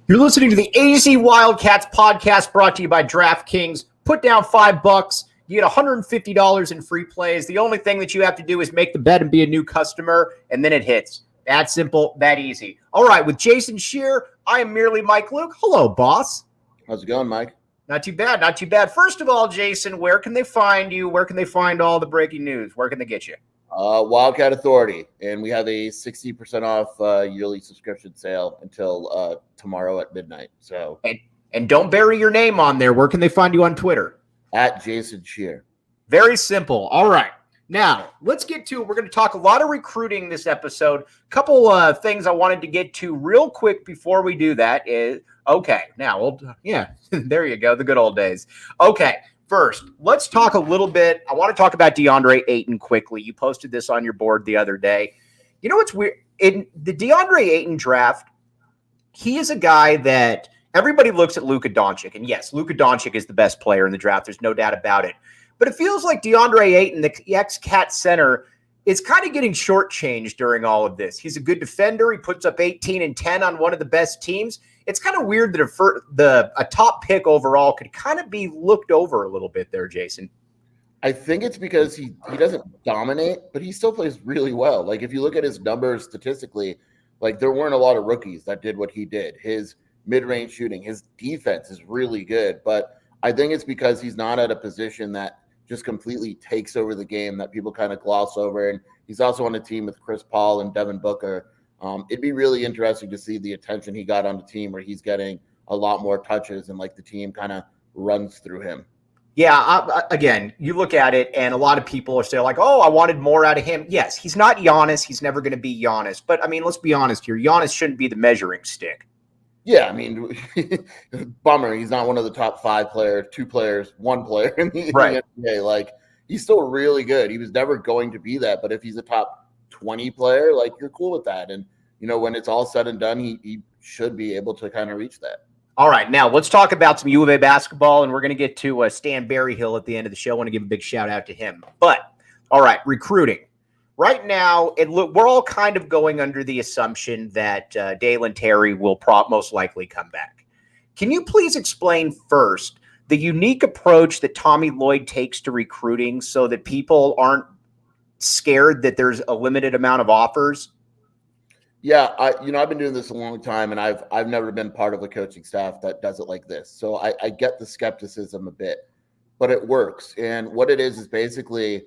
You're listening to the AZ Wildcats podcast brought to you by DraftKings. Put down $5. You get $150 in free plays. The only thing that you have to do is make the bet and be a new customer, and then it hits. That simple, that easy. All right, with Jason Scheer, I am merely Mike Luke. Hello, boss. How's it going, Mike? Not too bad, not too bad. First of all, Jason, where can they find you? Where can they find all the breaking news? Where can they get you? Wildcat Authority, and we have a 60% off yearly subscription sale until tomorrow at midnight. So and don't bury your name on there. Where can they find you on Twitter? At Jason Scheer. Very simple. All right. Now, let's get to it. We're going to talk a lot of recruiting this episode. A couple things I wanted to get to real quick before we do that is, okay, now, there you go, the good old days. Okay, first, let's talk a little bit. I want to talk about Deandre Ayton quickly. You posted this on your board the other day. You know what's weird? In the Deandre Ayton draft, he is a guy that everybody looks at Luka Doncic. And yes, Luka Doncic is the best player in the draft. There's no doubt about it. But it feels like Deandre Ayton, the ex-Cat center, is kind of getting shortchanged during all of this. He's a good defender. He puts up 18 and 10 on one of the best teams. It's kind of weird that a top pick overall could kind of be looked over a little bit there, Jason. I think it's because he doesn't dominate, but he still plays really well. Like, if you look at his numbers statistically, like, there weren't a lot of rookies that did what he did. His mid-range shooting, his defense is really good, but I think it's because he's not at a position that just completely takes over the game that people kind of gloss over. And he's also on a team with Chris Paul and Devin Booker. It'd be really interesting to see the attention he got on the team where he's getting a lot more touches and like the team kind of runs through him. Yeah, again, you look at it and a lot of people are still like, oh, I wanted more out of him. Yes, he's not Giannis. He's never going to be Giannis. But, I mean, let's be honest here. Giannis shouldn't be the measuring stick. Yeah, I mean, bummer. He's not one of the top 5 players, 2 players, 1 player in the NBA. Like, he's still really good. He was never going to be that. But if he's a top 20 player, like, you're cool with that. And, you know, when it's all said and done, he should be able to kind of reach that. All right, now let's talk about some U of A basketball, and we're going to get to Stan Berryhill at the end of the show. I want to give a big shout out to him. But, all right, recruiting. Right now, we're all kind of going under the assumption that Dalen Terry will most likely come back. Can you please explain first the unique approach that Tommy Lloyd takes to recruiting so that people aren't scared that there's a limited amount of offers? Yeah, I've been doing this a long time, and I've never been part of a coaching staff that does it like this. So I get the skepticism a bit, but it works. And what it is basically,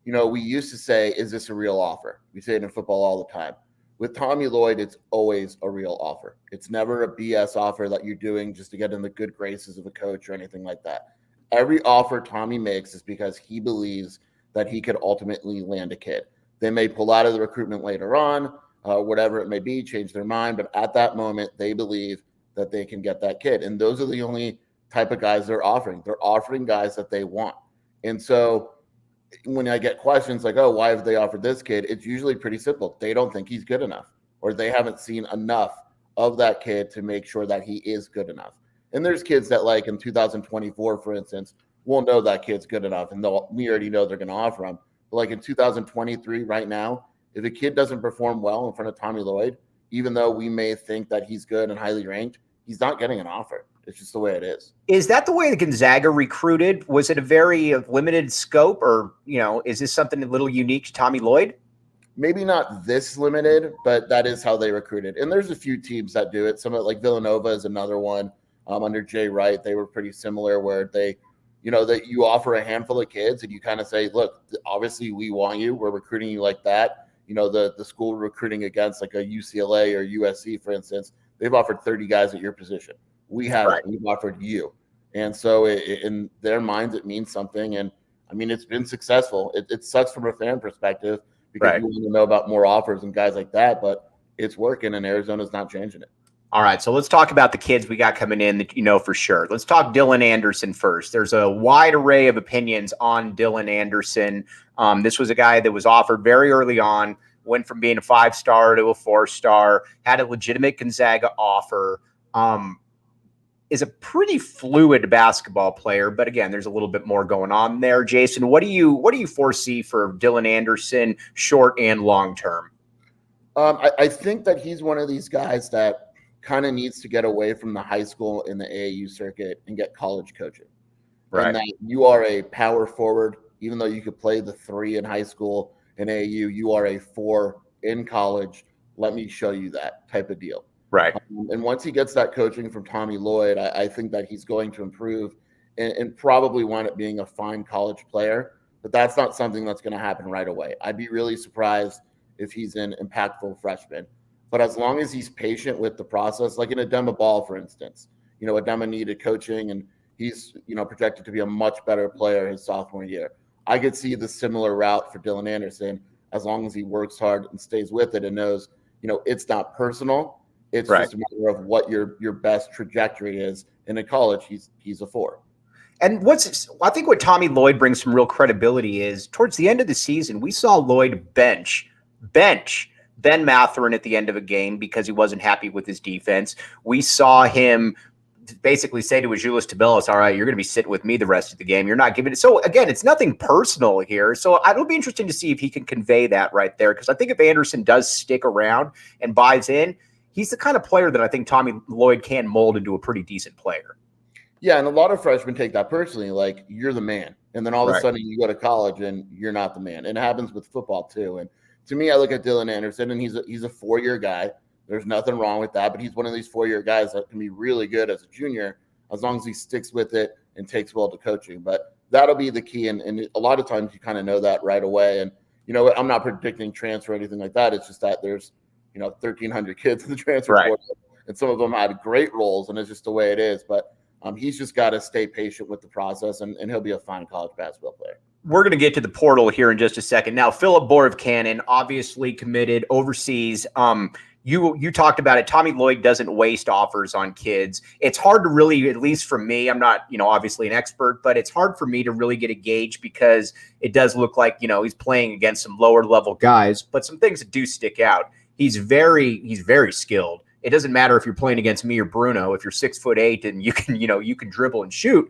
you know, we used to say, is this a real offer? We say it in football all the time. With Tommy Lloyd, it's always a real offer. It's never a BS offer that you're doing just to get in the good graces of a coach or anything like that. Every offer Tommy makes is because he believes that he could ultimately land a kid. They may pull out of the recruitment later on, whatever it may be, change their mind. But at that moment, they believe that they can get that kid. And those are the only type of guys they're offering. They're offering guys that they want. And so when I get questions like, oh, why have they offered this kid? It's usually pretty simple. They don't think he's good enough, or they haven't seen enough of that kid to make sure that he is good enough. And there's kids that, like in 2024, for instance, we'll know that kid's good enough, and we already know they're going to offer him. But like in 2023 right now, if a kid doesn't perform well in front of Tommy Lloyd, even though we may think that he's good and highly ranked, he's not getting an offer. It's just the way it is. Is that the way the Gonzaga recruited? Was it a very limited scope, or, you know, is this something a little unique to Tommy Lloyd? Maybe not this limited, but that is how they recruited. And there's a few teams that do it. Some of, like Villanova is another one. Under Jay Wright, they were pretty similar, where they, you know, that you offer a handful of kids and you kind of say, look, obviously we want you. We're recruiting you like that. You know, the school recruiting against, like a UCLA or USC, for instance, they've offered 30 guys at your position. We haven't. Right. We've offered you. And so in their minds, it means something. And, I mean, it's been successful. It sucks from a fan perspective because you want to know about more offers and guys like that, but it's working, and Arizona's not changing it. All right, so let's talk about the kids we got coming in that you know for sure. Let's talk Dylan Anderson first. There's a wide array of opinions on Dylan Anderson. This was a guy that was offered very early on, went from being a 5-star to a 4-star, had a legitimate Gonzaga offer. Is a pretty fluid basketball player, but again, there's a little bit more going on there. Jason, what do you foresee for Dylan Anderson, short and long term? I think that he's one of these guys that kind of needs to get away from the high school and the AAU circuit and get college coaching. Right. And that you are a power forward, even though you could play the 3 in high school and AAU, you are a 4 in college. Let me show you that type of deal. Right. And once he gets that coaching from Tommy Lloyd, I think that he's going to improve and probably wind up being a fine college player. But that's not something that's going to happen right away. I'd be really surprised if he's an impactful freshman. But as long as he's patient with the process, like in Adema Ball, for instance, Adema needed coaching and he's, projected to be a much better player his sophomore year. I could see the similar route for Dylan Anderson as long as he works hard and stays with it and knows, it's not personal. It's right. just a matter of what your best trajectory is. And in college, he's a 4. And I think what Tommy Lloyd brings some real credibility is towards the end of the season, we saw Lloyd bench Ben Matherin at the end of a game because he wasn't happy with his defense. We saw him basically say to Azuolas Tubelis, all right, you're going to be sitting with me the rest of the game. You're not giving it. So again, it's nothing personal here. So it'll be interesting to see if he can convey that right there. Because I think if Anderson does stick around and buys in, he's the kind of player that I think Tommy Lloyd can mold into a pretty decent player. Yeah, and a lot of freshmen take that personally, like you're the man. And then all of a sudden you go to college and you're not the man. And it happens with football too. And to me, I look at Dylan Anderson and he's a 4-year guy. There's nothing wrong with that, but he's one of these 4-year guys that can be really good as a junior as long as he sticks with it and takes well to coaching. But that'll be the key. And a lot of times you kind of know that right away. And, I'm not predicting transfer or anything like that. It's just that there's, 1,300 kids in the transfer portal, and some of them had great roles, and it's just the way it is. But he's just got to stay patient with the process, and he'll be a fine college basketball player. We're going to get to the portal here in just a second. Now, Philip Borov-Cannon, obviously committed overseas. You talked about it. Tommy Lloyd doesn't waste offers on kids. It's hard to really, at least for me, I'm not, obviously an expert, but it's hard for me to really get a gauge because it does look like, he's playing against some lower level guys, but some things that do stick out. He's very skilled. It doesn't matter if you're playing against me or Bruno. If you're 6'8" and you can dribble and shoot,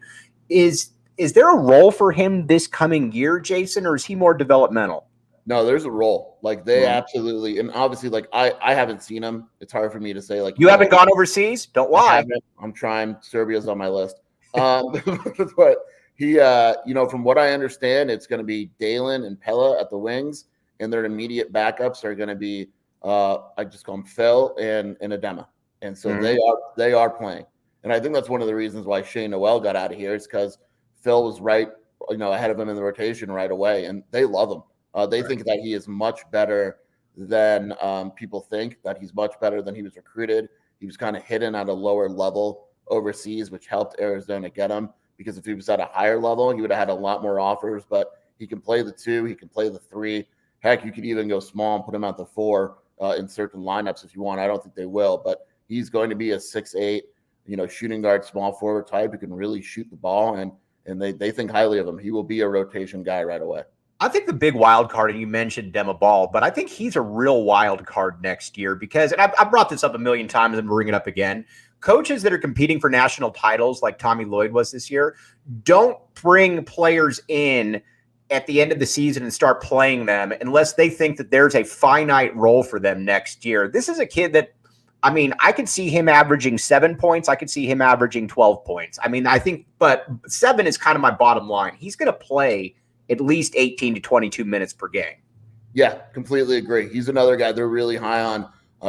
is there a role for him this coming year, Jason, or is he more developmental? No, there's a role. Like they absolutely, and obviously, like I haven't seen him. It's hard for me to say. Like you haven't gone overseas. Don't lie. I'm trying. Serbia's on my list. But he, from what I understand, it's going to be Dalen and Pella at the wings, and their immediate backups are going to be. I just call them Phil and Adema. And so they are playing. And I think that's one of the reasons why Shane Noel got out of here is because Phil was right, ahead of him in the rotation right away. And they love him. They think that he is much better than people think, that he's much better than he was recruited. He was kind of hidden at a lower level overseas, which helped Arizona get him, because if he was at a higher level, he would have had a lot more offers. But he can play the 2, he can play the 3. Heck, you could even go small and put him at the 4 in certain lineups if you want. I don't think they will, but he's going to be a 6'8", shooting guard, small forward type who can really shoot the ball, and they think highly of him. He will be a rotation guy right away. I think the big wild card, and you mentioned Dema Ball, but I think he's a real wild card next year because, and I brought this up a million times and bring it up again, coaches that are competing for national titles like Tommy Lloyd was this year don't bring players in at the end of the season and start playing them unless they think that there's a finite role for them next year. This is a kid that, I could see him averaging 7 points. I could see him averaging 12 points. But 7 is kind of my bottom line. He's going to play at least 18 to 22 minutes per game. Yeah, completely agree. He's another guy they're really high on.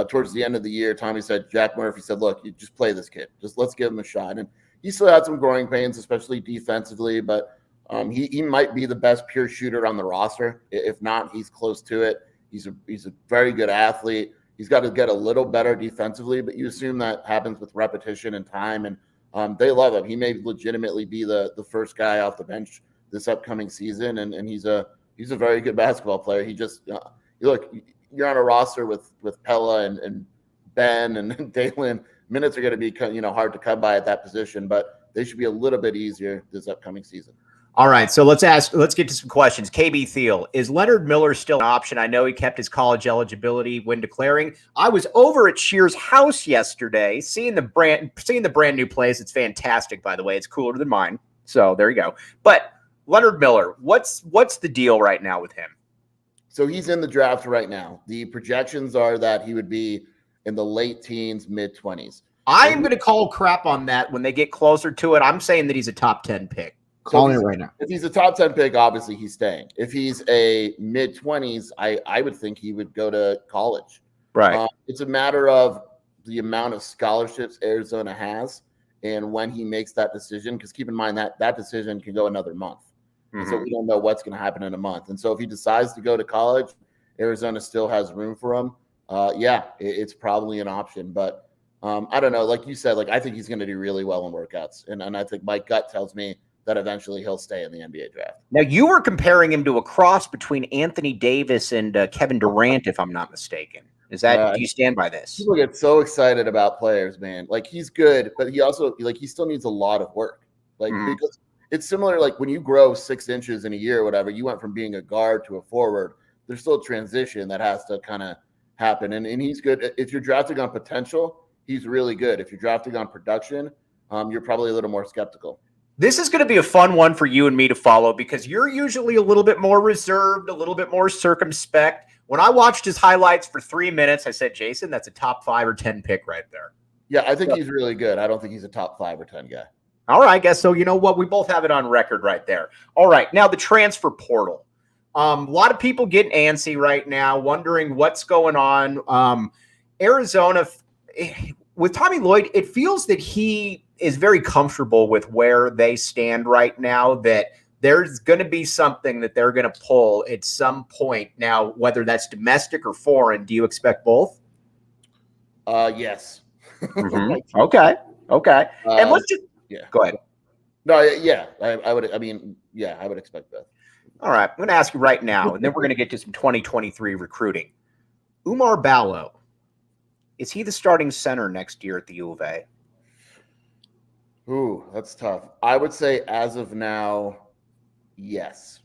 Towards the end of the year, Tommy said, Jack Murphy said, look, you just play this kid. Just let's give him a shot. And he still had some growing pains, especially defensively, but he might be the best pure shooter on the roster. If not, he's close to it. He's a very good athlete. He's got to get a little better defensively, but you assume that happens with repetition and time. And they love him. He may legitimately be the first guy off the bench this upcoming season, and he's a very good basketball player. He just look, you're on a roster with Pella and Ben and Dalen. Minutes are going to be hard to come by at that position, but they should be a little bit easier this upcoming season. All right, so let's get to some questions. KB Thiel, is Leonard Miller still an option? I know he kept his college eligibility when declaring. I was over at Scheer's house yesterday, seeing the brand new place. It's fantastic, by the way. It's cooler than mine. So there you go. But Leonard Miller, what's the deal right now with him? So he's in the draft right now. The projections are that he would be in the late teens, mid-20s. I'm going to call crap on that when they get closer to it. I'm saying that he's a top 10 pick. Calling it right now. If he's a top 10 pick, obviously he's staying. If he's a mid-20s, I would think he would go to college. Right. It's a matter of the amount of scholarships Arizona has and when he makes that decision, because keep in mind that decision can go another month. So we don't know what's going to happen in a month. And so if he decides to go to college, Arizona still has room for him. It's probably an option. But I don't know. Like you said, I think he's going to do really well in workouts. And I think my gut tells me that eventually he'll stay in the NBA draft. Now, you were comparing him to a cross between Anthony Davis and Kevin Durant, if I'm not mistaken. Is that, do you stand by this? People get so excited about players, man. He's good, but he also, he still needs a lot of work. Because it's similar, when you grow 6 inches in a year or whatever, you went from being a guard to a forward. There's still a transition that has to kind of happen. And he's good. If you're drafting on potential, he's really good. If you're drafting on production, you're probably a little more skeptical. This is going to be a fun one for you and me to follow because you're usually a little bit more reserved, a little bit more circumspect. When I watched his highlights for 3 minutes, I said, Jason, that's a top 5 or 10 pick right there. Yeah, I think he's really good. I don't think he's a top 5 or 10 guy. All right, I guess so. You know what? We both have it on record right there. All right, now the transfer portal. A lot of people getting antsy right now, wondering what's going on. Arizona, with Tommy Lloyd, it feels that he is very comfortable with where they stand right now, that there's going to be something that they're going to pull at some point. Now, whether that's domestic or foreign, do you expect both? Yes. Okay. And let's just go ahead. No, yeah, I would. I mean, yeah, I would expect that. All right, I'm going to ask you right now, and then we're going to get to some 2023 recruiting. Oumar Ballo, is he the starting center next year at the U of A? Ooh, that's tough. I would say as of now, yes.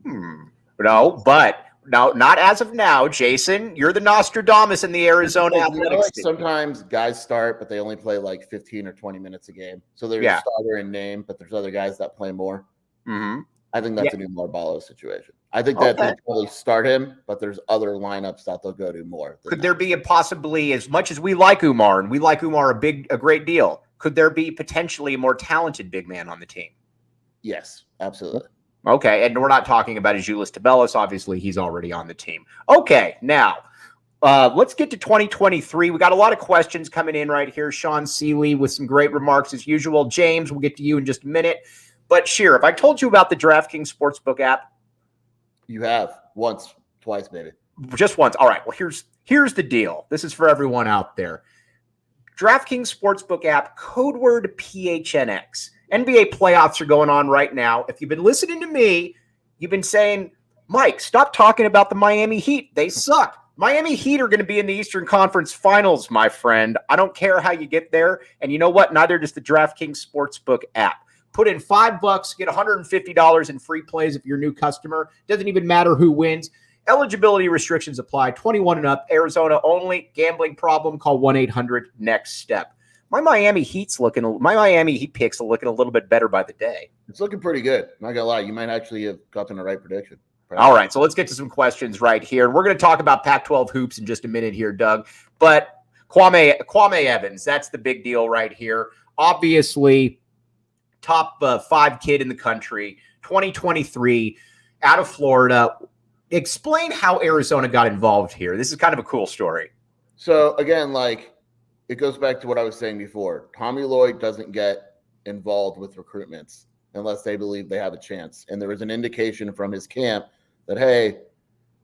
No, but no, not as of now. Jason, you're the Nostradamus in the Arizona athletics team. Sometimes guys start, but they only play 15 or 20 minutes a game. So there's a starter in name, but there's other guys that play more. I think that's a Oumar Ballo situation. I think that they'll probably start him, but there's other lineups that they'll go to more. Could there be a possibly, as much as we like Oumar, and we like Oumar a great deal, could there be potentially a more talented big man on the team? Yes, absolutely. Okay, and we're not talking about Azuolas Tubelis. Obviously, he's already on the team. Okay, now let's get to 2023. We got a lot of questions coming in right here. Sean Seeley with some great remarks as usual. James, we'll get to you in just a minute. But Scheer, have I told you about the DraftKings Sportsbook app? You have once, twice, maybe. Just once. All right. Well, here's the deal. This is for everyone out there. DraftKings Sportsbook app, code word PHNX. NBA playoffs are going on right now. If you've been listening to me, you've been saying, Mike, stop talking about the Miami Heat. They suck. Miami Heat are going to be in the Eastern Conference Finals, my friend. I don't care how you get there. And you know what? Neither does the DraftKings Sportsbook app. Put in $5, get $150 in free plays if you're a new customer. Doesn't even matter who wins. Eligibility restrictions apply. 21 and up. Arizona only. Gambling problem? Call 1-800-NEXT-STEP. My Miami Heat picks are looking a little bit better by the day. It's looking pretty good. Not gonna lie, you might actually have gotten the right prediction. Probably. All right, so let's get to some questions right here. We're going to talk about Pac-12 hoops in just a minute here, Doug. But Kwame Evans, that's the big deal right here. Obviously, top 5 kid in the country, 2023, out of Florida. Explain how Arizona got involved here. This is kind of a cool story. So again, it goes back to what I was saying before. Tommy Lloyd doesn't get involved with recruitments unless they believe they have a chance. And there was an indication from his camp that, hey,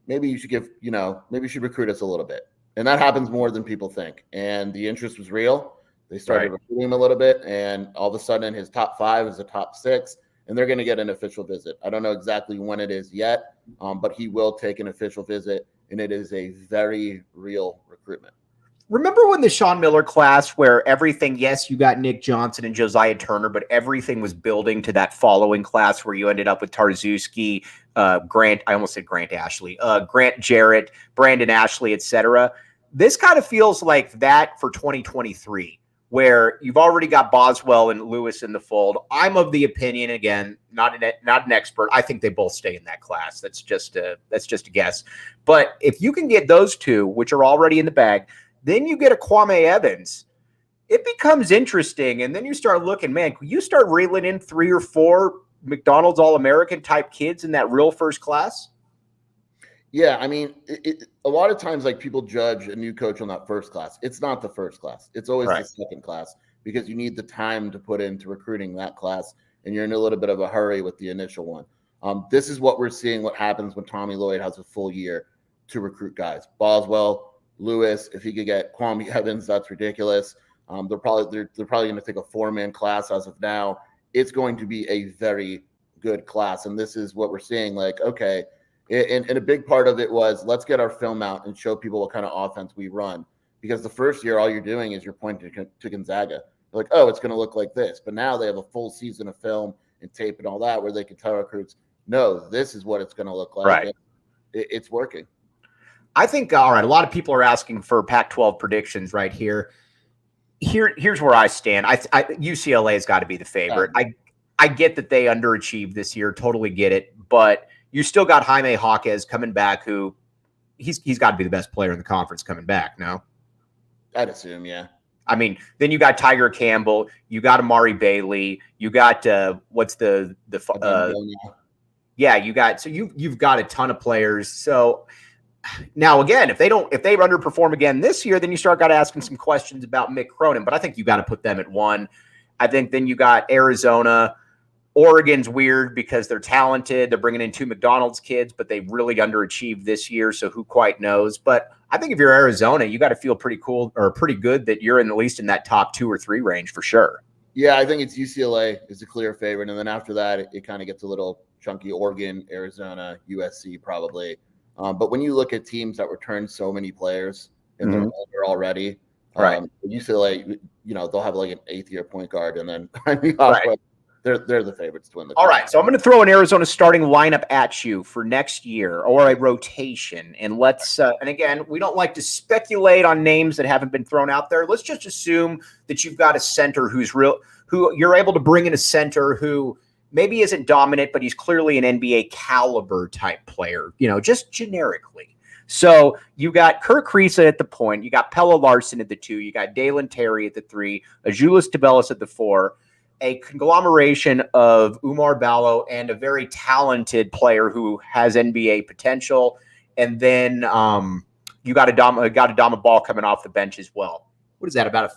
maybe you should maybe you should recruit us a little bit. And that happens more than people think. And the interest was real. They started recruiting him a little bit, and all of a sudden his top 5 is a top 6, and they're going to get an official visit. I don't know exactly when it is yet, but he will take an official visit, and it is a very real recruitment. Remember when the Sean Miller class where everything, yes, you got Nick Johnson and Josiah Turner, but everything was building to that following class where you ended up with Tarzewski, Grant Ashley, Grant Jarrett, Brandon Ashley, etc. This kind of feels like that for 2023, where you've already got Boswell and Lewis in the fold. I'm of the opinion, again, not an expert. I think they both stay in that class. That's just a guess. But if you can get those two, which are already in the bag, Then you get a Kwame Evans. It becomes interesting, and then you start looking, man, you start reeling in 3 or 4 McDonald's All-American type kids in that real first class. Yeah, I mean, a lot of times, like, people judge a new coach on that first class. It's not the first class. It's always the second class, because you need the time to put into recruiting that class, and you're in a little bit of a hurry with the initial one. This is what we're seeing, what happens when Tommy Lloyd has a full year to recruit guys. Boswell, Lewis, if he could get Kwame Evans, that's ridiculous. They're probably going to take a 4-man class as of now. It's going to be a very good class, and this is what we're seeing. Like, okay, and a big part of it was, let's get our film out and show people what kind of offense we run, because the first year all you're doing is you're pointing to Gonzaga. They're like, oh, it's going to look like this, but now they have a full season of film and tape and all that, where they can tell recruits, no, this is what it's going to look like. Right. It's working. I think, all right, a lot of people are asking for Pac-12 predictions right here. Here's where I stand. UCLA has got to be the favorite. I get that they underachieved this year, totally get it, but you still got Jaime Jaquez coming back, who he's got to be the best player in the conference coming back. No, I'd assume, yeah. I mean, then you got Tiger Campbell, you got Amari Bailey, you got you've got a ton of players. So now, again, if they underperform again this year, then you start asking some questions about Mick Cronin. But I think you got to put them at 1. I think then you got Arizona. Oregon's weird because they're talented. They're bringing in 2 McDonald's kids, but they really underachieved this year. So who quite knows? But I think if you're Arizona, you got to feel pretty cool or pretty good that you're at least in that top 2 or 3 range for sure. Yeah, I think it's UCLA is a clear favorite. And then after that, it kind of gets a little chunky. Oregon, Arizona, USC probably. But when you look at teams that return so many players and they're older already, UCLA, they'll have like an 8th-year point guard, and then they're the favorites to win the All right, so I'm going to throw an Arizona starting lineup at you for next year, or a rotation, and let's and again, we don't like to speculate on names that haven't been thrown out there. Let's just assume that you've got a center who you're able to bring in a center who maybe isn't dominant, but he's clearly an NBA caliber type player, just generically. So you got Kurt Kriisa at the point, you got Pelle Larsson at the 2, you got Dalen Terry at the 3, Azuolas Tubelis at the 4, a conglomeration of Umar Ballo and a very talented player who has NBA potential, and then you got Adama Ball coming off the bench as well. What is that, about a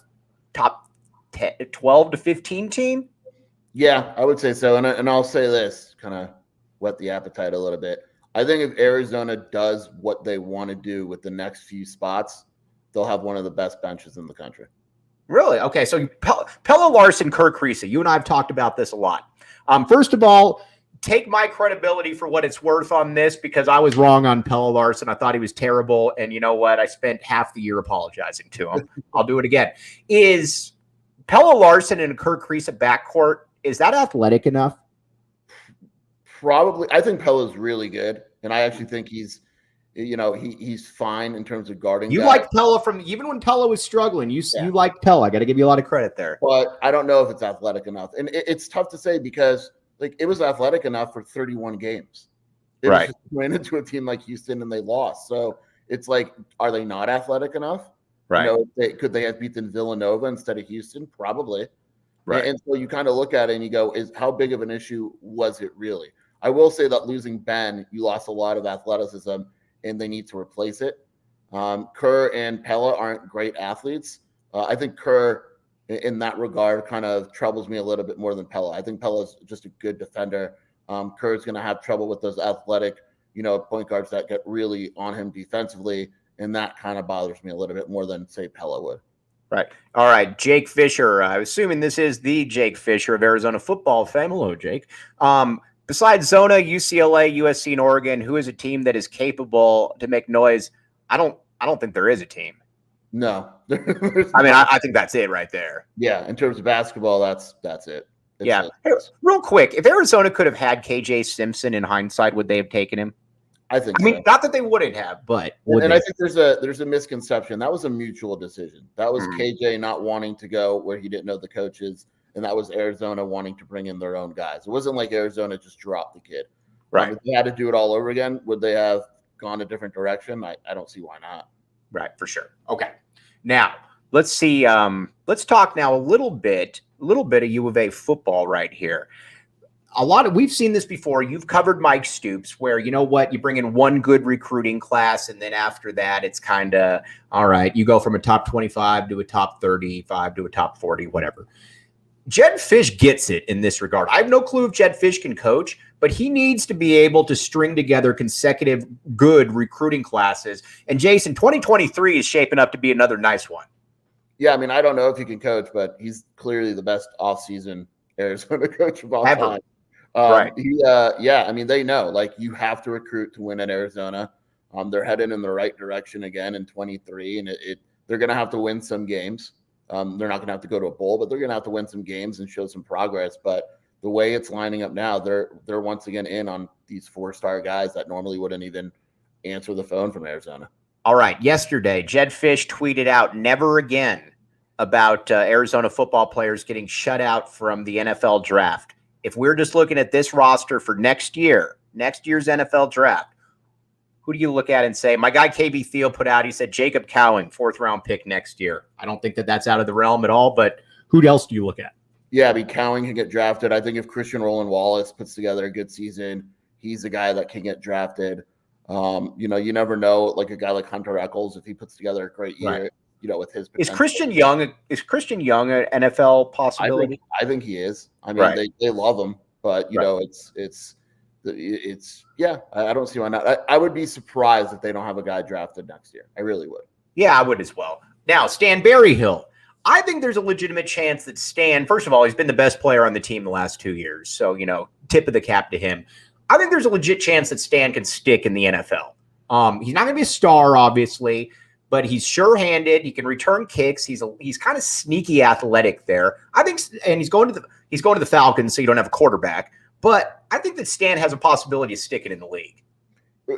top 10, 12 to 15 team? Yeah, I would say so. And I'll say this, kind of whet the appetite a little bit. I think if Arizona does what they want to do with the next few spots, they'll have one of the best benches in the country. Really? Okay, so Pelle Larsson, Kurt Kriisa, you and I have talked about this a lot. First of all, take my credibility for what it's worth on this, because I was wrong on Pelle Larsson. I thought he was terrible, and you know what? I spent half the year apologizing to him. I'll do it again. Is Pelle Larsson and Kurt Kriisa backcourt, is that athletic enough? Probably. I think Pelle's really good, and I actually think he's fine in terms of guarding. You liked Pelle from even when Pelle was struggling. You liked Pelle. I got to give you a lot of credit there. But I don't know if it's athletic enough, and it's tough to say, because it was athletic enough for 31 games. It was just ran into a team like Houston and they lost. So it's like, are they not athletic enough? Right. Could they have beaten Villanova instead of Houston? Probably. Right. And so you kind of look at it and you go, how big of an issue was it really? I will say that losing Ben, you lost a lot of athleticism, and they need to replace it. Kerr and Pelle aren't great athletes. I think Kerr, in that regard, kind of troubles me a little bit more than Pelle. I think Pelle is just a good defender. Kerr's going to have trouble with those athletic, point guards that get really on him defensively, and that kind of bothers me a little bit more than, say, Pelle would. Right. All right, Jake Fisher. I'm assuming this is the Jake Fisher of Arizona football fame. Hello, Jake. Besides Zona, UCLA, USC, and Oregon, who is a team that is capable to make noise? I don't think there is a team. No. I think that's it right there. Yeah, in terms of basketball, that's it. Hey, real quick, if Arizona could have had KJ Simpson in hindsight, would they have taken him? I think so. Not that they wouldn't have, but I think there's a misconception. That was a mutual decision. That was KJ not wanting to go where he didn't know the coaches, and that was Arizona wanting to bring in their own guys. It wasn't like Arizona just dropped the kid. Right. If they had to do it all over again, would they have gone a different direction? I don't see why not. Right, for sure. Okay. Now, let's see. Let's talk now a little bit of U of A football right here. We've seen this before. You've covered Mike Stoops, where you know what, you bring in one good recruiting class, and then after that, it's kind of all right. You go from a top 25 to a top 35 to a top 40, whatever. Jedd Fisch gets it in this regard. I have no clue if Jedd Fisch can coach, but he needs to be able to string together consecutive good recruiting classes. And Jason, 2023 is shaping up to be another nice one. Yeah, I mean, I don't know if he can coach, but he's clearly the best offseason Arizona coach of all time. Right. Yeah, I mean, they know, like, you have to recruit to win at Arizona. They're headed in the right direction again in 23, and they're going to have to win some games. They're not going to have to go to a bowl, but they're going to have to win some games and show some progress. But the way it's lining up now, they're once again in on these 4-star guys that normally wouldn't even answer the phone from Arizona. All right. Yesterday, Jedd Fisch tweeted out "never again" about Arizona football players getting shut out from the NFL draft. If we're just looking at this roster for next year's NFL draft, who do you look at and say, my guy KB Thiel put out, he said Jacob Cowing, 4th-round pick next year. I don't think that that's out of the realm at all, but who else do you look at? Yeah, I mean, Cowing can get drafted. I think if Christian Roland Wallace puts together a good season, he's a guy that can get drafted. You never know, like a guy like Hunter Echols, if he puts together a great year, right, with his potential. Is Christian Young an NFL possibility? I think he is. I mean, right, they love him, but it's I don't see why not. I would be surprised if they don't have a guy drafted next year. I really would. Yeah, I would as well. Now, Stan Berryhill. I think there's a legitimate chance that Stan, first of all, he's been the best player on the team the last 2 years. So, tip of the cap to him. I think there's a legit chance that Stan can stick in the NFL. He's not going to be a star, obviously, but he's sure-handed. He can return kicks. He's kind of sneaky athletic there. I think, and he's going to the Falcons, so you don't have a quarterback. But I think that Stan has a possibility of sticking in the league.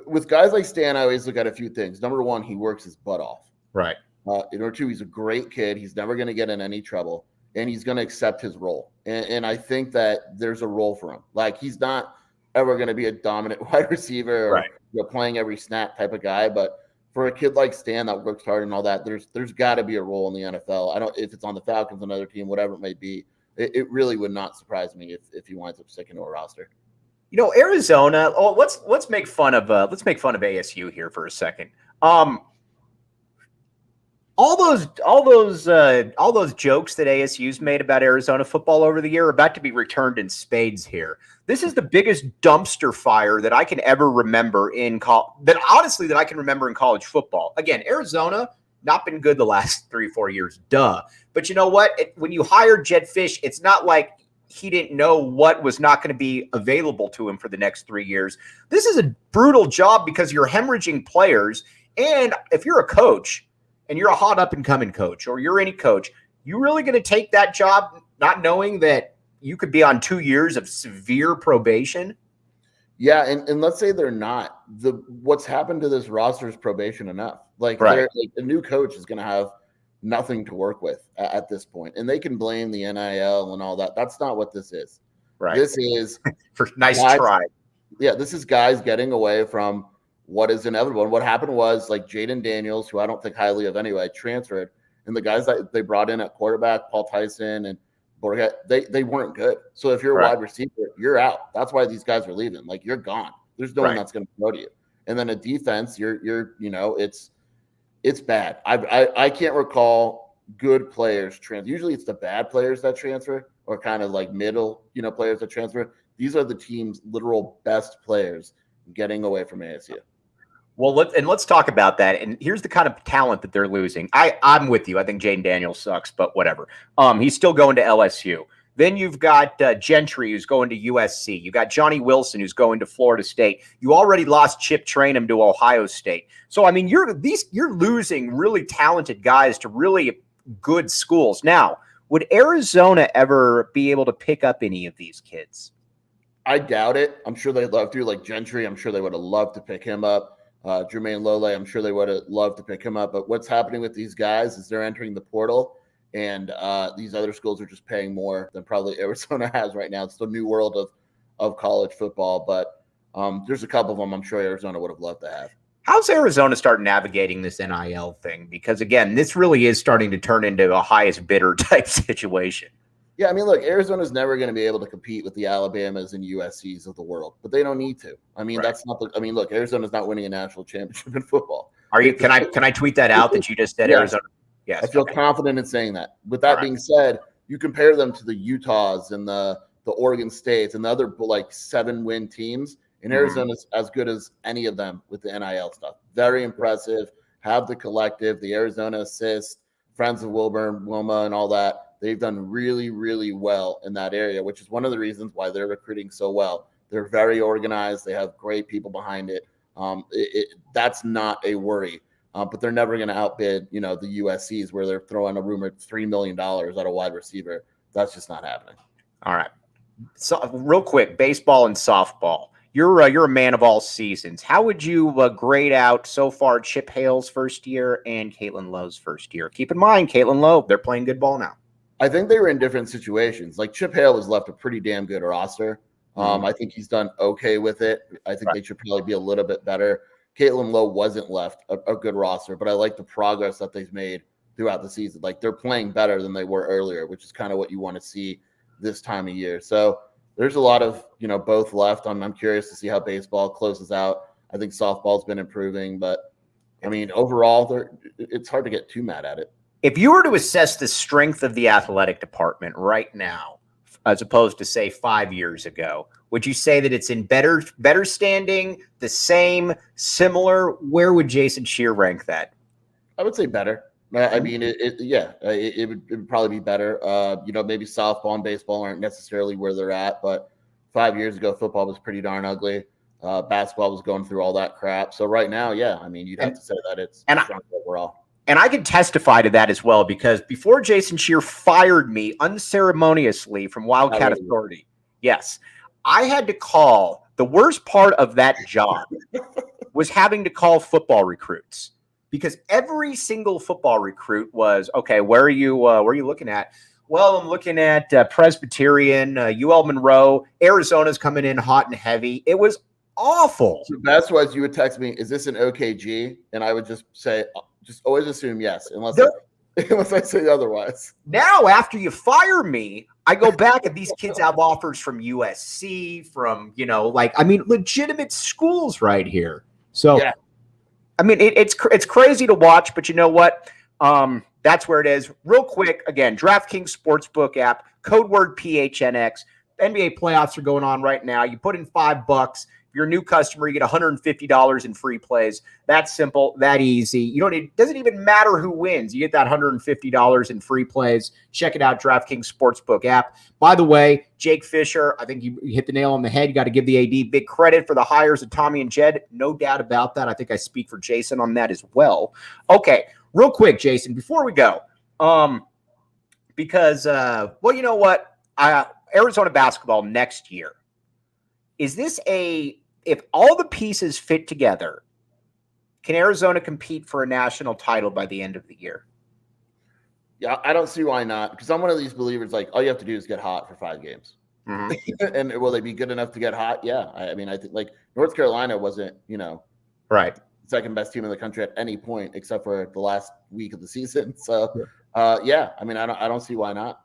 With guys like Stan, I always look at a few things. Number one, he works his butt off. Right. Number two, he's a great kid. He's never going to get in any trouble, and he's going to accept his role. And I think that there's a role for him. Like, he's not ever going to be a dominant wide receiver or right, playing every snap type of guy. But for a kid like Stan that works hard and all that, there's got to be a role in the NFL. I don't, if it's on the Falcons, another team, whatever it may be. It really would not surprise me if he winds up sticking to a roster. Arizona. Oh, let's make fun of ASU here for a second. All those jokes that ASU's made about Arizona football over the year are about to be returned in spades here. This is the biggest dumpster fire that I can ever remember that I can remember in college football. Again, Arizona not been good the last 3-4 years, duh. But you know what? When you hired Jedd Fisch, it's not like he didn't know what was not going to be available to him for the next 3 years. This is a brutal job because you're hemorrhaging players, and if you're a coach and you're a hot up-and-coming coach or you're any coach, you really going to take that job not knowing that you could be on 2 years of severe probation? Yeah, and let's say they're not. What's happened to this roster is probation enough. Like, right, a new coach is going to have nothing to work with at this point. And they can blame the NIL and all that. That's not what this is. Right. This is for nice guys, try. Yeah, this is guys getting away from what is inevitable. And what happened was, like, Jaden Daniels, who I don't think highly of anyway, transferred. And the guys that they brought in at quarterback, Paul Tyson and Borget, they weren't good. So if you're a wide receiver, you're out. That's why these guys are leaving. Like, you're gone. There's no one that's going to promote you. And then a defense, it's bad. I can't recall good players transfer. Usually it's the bad players that transfer or kind of like middle, players that transfer. These are the team's literal best players getting away from ASU. Well, let's talk about that. And here's the kind of talent that they're losing. I'm with you. I think Jaden Daniels sucks, but whatever. He's still going to LSU. Then you've got Gentry, who's going to USC. You got Johnny Wilson, who's going to Florida State. You already lost Chip Trainum to Ohio State. So I mean, you're losing really talented guys to really good schools. Now, would Arizona ever be able to pick up any of these kids? I doubt it. I'm sure they'd love to. Like Gentry, I'm sure they would have loved to pick him up. Jermaine Lole, I'm sure they would have loved to pick him up. But what's happening with these guys is they're entering the portal. And these other schools are just paying more than probably Arizona has right now. It's the new world of college football. But there's a couple of them I'm sure Arizona would have loved to have. How's Arizona start navigating this NIL thing? Because again, this really is starting to turn into a highest bidder type situation. Yeah, I mean, look, Arizona's never going to be able to compete with the Alabamas and USCs of the world, but they don't need to. I mean, that's not the. I mean, look, Arizona's not winning a national championship in football. Are you? Can I tweet that out that you just said Arizona? Yes, I feel confident in saying that. With that being said, you compare them to the Utahs and the Oregon States and the other like 7-win teams, and Arizona's as good as any of them with the NIL stuff. Very impressive. Have the collective, the Arizona Assist, Friends of Wilma, and all that. They've done really, really well in that area, which is one of the reasons why they're recruiting so well. They're very organized. They have great people behind it. That's not a worry. But they're never going to outbid, the USCs where they're throwing a rumored $3 million at a wide receiver. That's just not happening. All right. So real quick, baseball and softball. You're a man of all seasons. How would you grade out so far Chip Hale's first year and Caitlin Lowe's first year? Keep in mind, Caitlin Lowe, they're playing good ball now. I think they were in different situations. Like Chip Hale has left a pretty damn good roster. I think he's done okay with it. I think they should probably be a little bit better. Caitlin Lowe wasn't left a good roster, but I like the progress that they've made throughout the season. Like they're playing better than they were earlier, which is kind of what you want to see this time of year. So there's a lot of, both left. I'm curious to see how baseball closes out. I think softball's been improving, but I mean, overall, it's hard to get too mad at it. If you were to assess the strength of the athletic department right now, as opposed to say 5 years ago, would you say that it's in better standing, the same, similar? Where would Jason Scheer rank that? I would say better. I mean, it would probably be better. Maybe softball and baseball aren't necessarily where they're at, but 5 years ago, football was pretty darn ugly. Basketball was going through all that crap. So right now, yeah, I mean, you'd have to say that it's strong overall. And I can testify to that as well, because before Jason Scheer fired me unceremoniously from Wildcat Authority, yes, I had to call. The worst part of that job was having to call football recruits, because every single football recruit was, okay, where are you looking at? Well, I'm looking at Presbyterian, UL Monroe, Arizona's coming in hot and heavy. It was awful. So that's why you would text me, is this an OKG? And I would just say, just always assume yes, unless I say otherwise. Now, after you fire me, I go back and these kids have offers from USC, from, legitimate schools right here. So, yeah. I mean, it's crazy to watch, but you know what? That's where it is. Real quick, again, DraftKings Sportsbook app, code word PHNX. NBA playoffs are going on right now. You put in $5. If you're a new customer, you get $150 in free plays. That's simple, that easy. It doesn't even matter who wins. You get that $150 in free plays. Check it out, DraftKings Sportsbook app. By the way, Jake Fisher, I think you hit the nail on the head. You got to give the AD big credit for the hires of Tommy and Jed. No doubt about that. I think I speak for Jason on that as well. Okay, real quick, Jason, before we go, because, you know what? Arizona basketball next year. Is this if all the pieces fit together, can Arizona compete for a national title by the end of the year? Yeah, I don't see why not, because I'm one of these believers, like, all you have to do is get hot for 5 games. And will they be good enough to get hot? Yeah. I mean, I think, like, North Carolina wasn't, right, second best team in the country at any point except for the last week of the season. So, yeah, I mean, I don't see why not.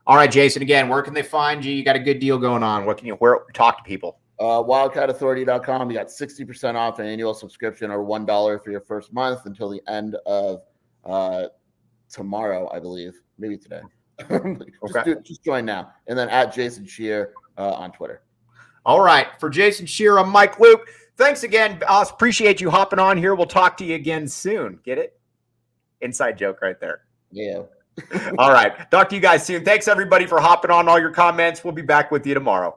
All right, Jason, again, where can they find you? You got a good deal going on. Where talk to people? WildcatAuthority.com. You got 60% off an annual subscription, or $1 for your first month until the end of tomorrow, I believe. Maybe today. Just join now. And then at Jason Scheer on Twitter. All right. For Jason Scheer, I'm Mike Luke. Thanks again. I appreciate you hopping on here. We'll talk to you again soon. Get it? Inside joke right there. Yeah. All right. Talk to you guys soon. Thanks, everybody, for hopping on. All your comments. We'll be back with you tomorrow.